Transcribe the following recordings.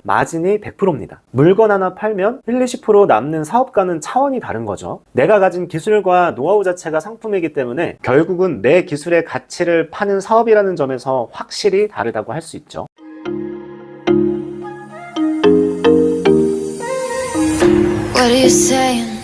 마진이 100%입니다. 물건 하나 팔면 1, 20% 남는 사업가는 차원이 다른 거죠. 내가 가진 기술과 노하우 자체가 상품이기 때문에 결국은 내 기술의 가치를 파는 사업이라는 점에서 확실히 다르다고 할 수 있죠. What are you saying?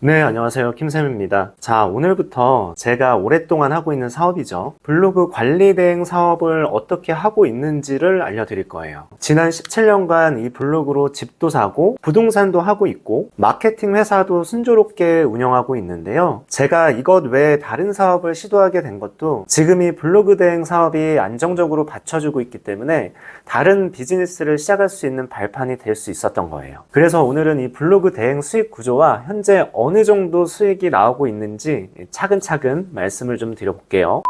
네, 안녕하세요. 김쌤입니다. 자, 오늘부터 제가 오랫동안 하고 있는 사업이죠. 블로그 관리 대행 사업을 어떻게 하고 있는지를 알려드릴 거예요. 지난 17년간 이 블로그로 집도 사고 부동산도 하고 있고 마케팅 회사도 순조롭게 운영하고 있는데요. 제가 이것 외에 다른 사업을 시도하게 된 것도 지금 이 블로그 대행 사업이 안정적으로 받쳐주고 있기 때문에 다른 비즈니스를 시작할 수 있는 발판이 될 수 있었던 거예요. 그래서 오늘은 이 블로그 대행 수익 구조와 현재 어느 정도 수익이 나오고 있는지 차근차근 말씀을 좀 드려볼게요.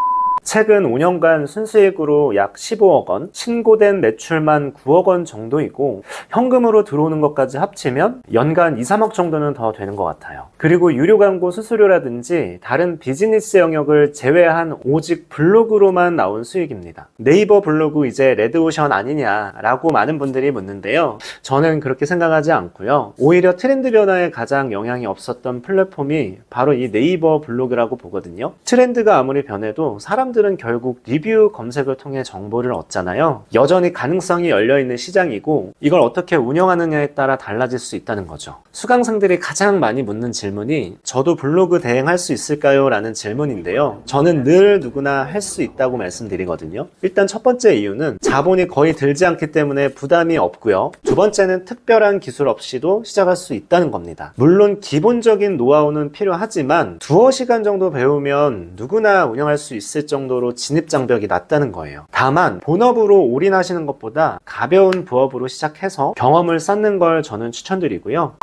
최근 5년간 순수익으로 약 15억 원, 신고된 매출만 9억 원 정도이고 현금으로 들어오는 것까지 합치면 연간 2, 3억 정도는 더 되는 것 같아요. 그리고 유료 광고 수수료라든지 다른 비즈니스 영역을 제외한 오직 블로그로만 나온 수익입니다. 네이버 블로그 이제 레드오션 아니냐라고 많은 분들이 묻는데요. 저는 그렇게 생각하지 않고요. 오히려 트렌드 변화에 가장 영향이 없었던 플랫폼이 바로 이 네이버 블로그라고 보거든요. 트렌드가 아무리 변해도 사람들은 결국 리뷰 검색을 통해 정보를 얻잖아요. 여전히 가능성이 열려있는 시장이고 이걸 어떻게 운영하느냐에 따라 달라질 수 있다는 거죠. 수강생들이 가장 많이 묻는 질문이 저도 블로그 대행할 수 있을까요? 라는 질문인데요. 저는 늘 누구나 할 수 있다고 말씀드리거든요. 일단 첫 번째 이유는 자본이 거의 들지 않기 때문에 부담이 없고요. 두 번째는 특별한 기술 없이도 시작할 수 있다는 겁니다. 물론 기본적인 노하우는 필요하지만 두어 시간 정도 배우면 누구나 운영할 수 있을 정도로 진입장벽이 낮다는 거예요. 다만 본업으로 올인하시는 것보다 가벼운 부업으로 시작해서 경험을 쌓는 걸 저는 추천드리고요.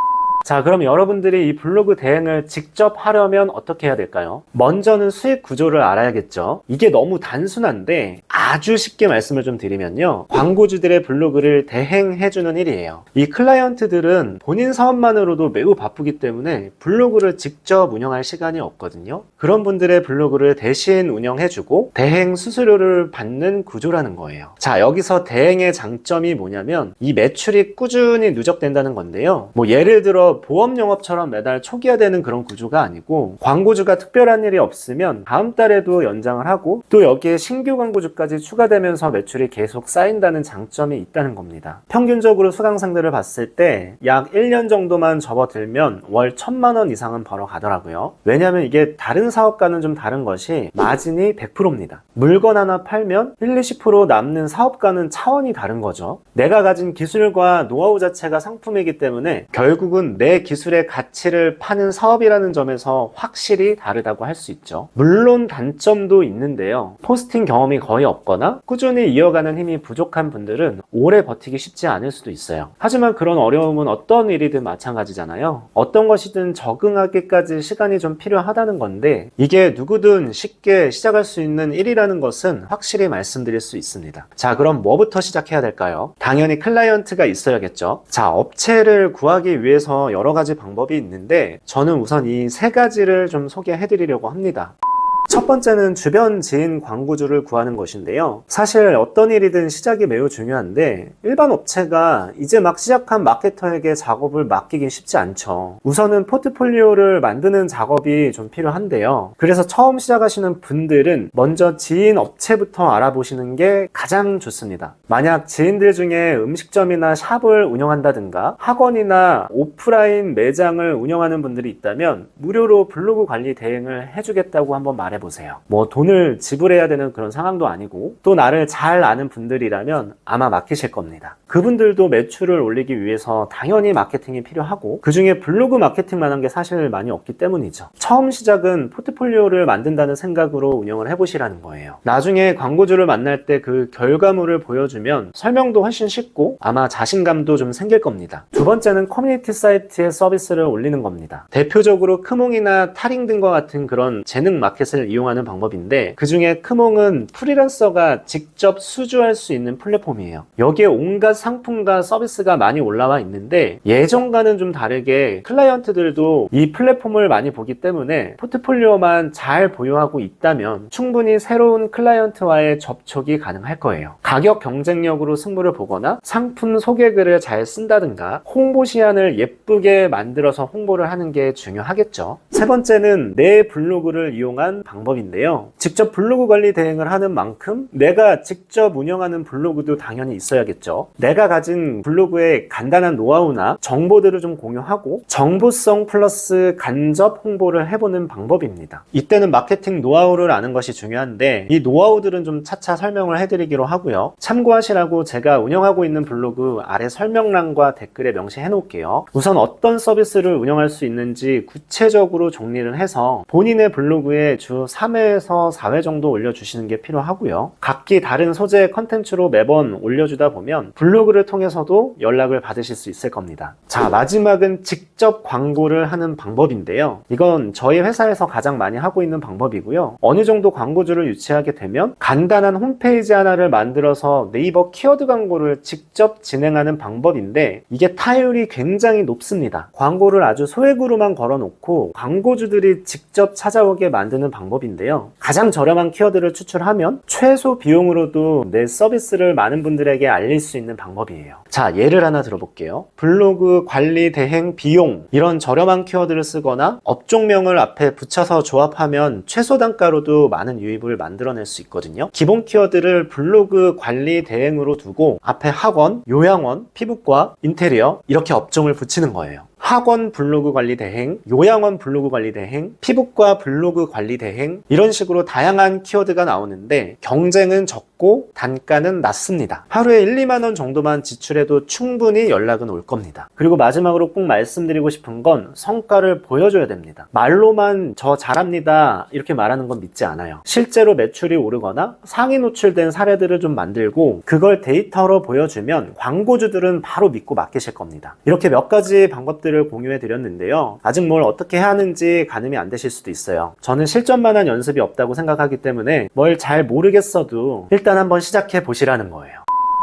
자, 그럼 여러분들이 이 블로그 대행을 직접 하려면 어떻게 해야 될까요? 먼저는 수익 구조를 알아야겠죠. 이게 너무 단순한데 아주 쉽게 말씀을 좀 드리면요. 광고주들의 블로그를 대행해주는 일이에요. 이 클라이언트들은 본인 사업만으로도 매우 바쁘기 때문에 블로그를 직접 운영할 시간이 없거든요. 그런 분들의 블로그를 대신 운영해주고 대행 수수료를 받는 구조라는 거예요. 자, 여기서 대행의 장점이 뭐냐면 이 매출이 꾸준히 누적된다는 건데요. 뭐 예를 들어 보험 영업처럼 매달 초기화되는 그런 구조가 아니고 광고주가 특별한 일이 없으면 다음 달에도 연장을 하고 또 여기에 신규 광고주까지 추가되면서 매출이 계속 쌓인다는 장점이 있다는 겁니다. 평균적으로 수강생들을 봤을 때 약 1년 정도만 접어들면 월 1,000만 원 이상은 벌어가더라고요. 왜냐하면 이게 다른 사업과는 좀 다른 것이 마진이 100%입니다. 물건 하나 팔면 1, 20% 남는 사업과는 차원이 다른 거죠. 내가 가진 기술과 노하우 자체가 상품이기 때문에 결국은 내 기술의 가치를 파는 사업이라는 점에서 확실히 다르다고 할 수 있죠. 물론 단점도 있는데요. 포스팅 경험이 거의 없거나 꾸준히 이어가는 힘이 부족한 분들은 오래 버티기 쉽지 않을 수도 있어요. 하지만 그런 어려움은 어떤 일이든 마찬가지잖아요. 어떤 것이든 적응하기까지 시간이 좀 필요하다는 건데 이게 누구든 쉽게 시작할 수 있는 일이라는 것은 확실히 말씀드릴 수 있습니다. 자, 그럼 뭐부터 시작해야 될까요? 당연히 클라이언트가 있어야겠죠. 자, 업체를 구하기 위해서 여러 가지 방법이 있는데 저는 우선 이 세 가지를 좀 소개해 드리려고 합니다. 첫 번째는 주변 지인 광고주를 구하는 것인데요. 사실 어떤 일이든 시작이 매우 중요한데 일반 업체가 이제 막 시작한 마케터에게 작업을 맡기긴 쉽지 않죠. 우선은 포트폴리오를 만드는 작업이 좀 필요한데요. 그래서 처음 시작하시는 분들은 먼저 지인 업체부터 알아보시는 게 가장 좋습니다. 만약 지인들 중에 음식점이나 샵을 운영한다든가 학원이나 오프라인 매장을 운영하는 분들이 있다면 무료로 블로그 관리 대행을 해주겠다고 한번 말해보세요. 뭐 돈을 지불해야 되는 그런 상황도 아니고 또 나를 잘 아는 분들이라면 아마 맡기실 겁니다. 그분들도 매출을 올리기 위해서 당연히 마케팅이 필요하고 그 중에 블로그 마케팅만 한 게 사실 많이 없기 때문이죠. 처음 시작은 포트폴리오를 만든다는 생각으로 운영을 해보시라는 거예요. 나중에 광고주를 만날 때 그 결과물을 보여주면 설명도 훨씬 쉽고 아마 자신감도 좀 생길 겁니다. 두 번째는 커뮤니티 사이트에 서비스를 올리는 겁니다. 대표적으로 크몽이나 타링 등과 같은 그런 재능 마켓을 이용하는 방법인데 그중에 크몽은 프리랜서가 직접 수주할 수 있는 플랫폼이에요. 여기에 온갖 상품과 서비스가 많이 올라와 있는데 예전과는 좀 다르게 클라이언트들도 이 플랫폼을 많이 보기 때문에 포트폴리오만 잘 보유하고 있다면 충분히 새로운 클라이언트와의 접촉이 가능할 거예요. 가격 경쟁력으로 승부를 보거나 상품 소개글을 잘 쓴다든가 홍보 시안을 예쁘게 만들어서 홍보를 하는 게 중요하겠죠. 세 번째는 내 블로그를 이용한 방법인데요. 직접 블로그 관리 대행을 하는 만큼 내가 직접 운영하는 블로그도 당연히 있어야겠죠. 내가 가진 블로그의 간단한 노하우나 정보들을 좀 공유하고 정보성 플러스 간접 홍보를 해보는 방법입니다. 이때는 마케팅 노하우를 아는 것이 중요한데 이 노하우들은 좀 차차 설명을 해드리기로 하고요. 참고하시라고 제가 운영하고 있는 블로그 아래 설명란과 댓글에 명시해 놓을게요. 우선 어떤 서비스를 운영할 수 있는지 구체적으로 정리를 해서 본인의 블로그에 주 3회에서 4회 정도 올려주시는 게 필요하고요. 각기 다른 소재의 컨텐츠로 매번 올려주다 보면 블로그를 통해서도 연락을 받으실 수 있을 겁니다. 자, 마지막은 직접 광고를 하는 방법인데요. 이건 저희 회사에서 가장 많이 하고 있는 방법이고요. 어느 정도 광고주를 유치하게 되면 간단한 홈페이지 하나를 만들어서 네이버 키워드 광고를 직접 진행하는 방법인데 이게 타율이 굉장히 높습니다. 광고를 아주 소액으로만 걸어놓고 광고주들이 직접 찾아오게 만드는 방법인데요. 가장 저렴한 키워드를 추출하면 최소 비용으로도 내 서비스를 많은 분들에게 알릴 수 있는 방법이에요. 자, 예를 하나 들어볼게요. 블로그 관리 대행 비용, 이런 저렴한 키워드를 쓰거나 업종명을 앞에 붙여서 조합하면 최소 단가로도 많은 유입을 만들어낼 수 있거든요. 기본 키워드를 블로그 관리 대행으로 두고 앞에 학원, 요양원, 피부과, 인테리어 이렇게 업종을 붙이는 거예요. 학원 블로그 관리 대행, 요양원 블로그 관리 대행, 피부과 블로그 관리 대행 이런 식으로 다양한 키워드가 나오는데 경쟁은 적고 단가는 낮습니다. 하루에 1, 2만 원 정도만 지출해도 충분히 연락은 올 겁니다. 그리고 마지막으로 꼭 말씀드리고 싶은 건 성과를 보여줘야 됩니다. 말로만 저 잘합니다 이렇게 말하는 건 믿지 않아요. 실제로 매출이 오르거나 상위 노출된 사례들을 좀 만들고 그걸 데이터로 보여주면 광고주들은 바로 믿고 맡기실 겁니다. 이렇게 몇 가지 방법들을 공유해 드렸는데요. 아직 뭘 어떻게 해야 하는지 가늠이 안 되실 수도 있어요. 저는 실전만한 연습이 없다고 생각하기 때문에 뭘 잘 모르겠어도 일단 한번 시작해 보시라는 거예요.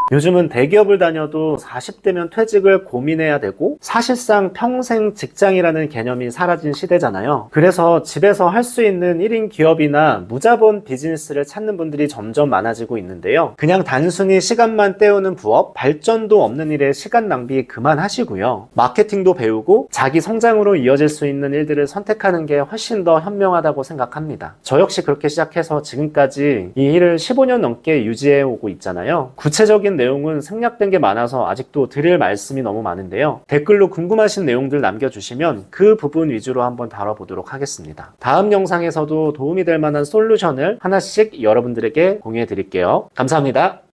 요즘은 대기업을 다녀도 40대면 퇴직을 고민해야 되고 사실상 평생 직장이라는 개념이 사라진 시대잖아요. 그래서 집에서 할 수 있는 1인 기업이나 무자본 비즈니스를 찾는 분들이 점점 많아지고 있는데요. 그냥 단순히 시간만 때우는 부업, 발전도 없는 일에 시간 낭비 그만하시고요. 마케팅도 배우고 자기 성장으로 이어질 수 있는 일들을 선택하는 게 훨씬 더 현명하다고 생각합니다. 저 역시 그렇게 시작해서 지금까지 이 일을 15년 넘게 유지해 오고 있잖아요. 구체적인 내용은 생략된 게 많아서 아직도 드릴 말씀이 너무 많은데요. 댓글로 궁금하신 내용들 남겨주시면 그 부분 위주로 한번 다뤄보도록 하겠습니다. 다음 영상에서도 도움이 될 만한 솔루션을 하나씩 여러분들에게 공유해 드릴게요. 감사합니다.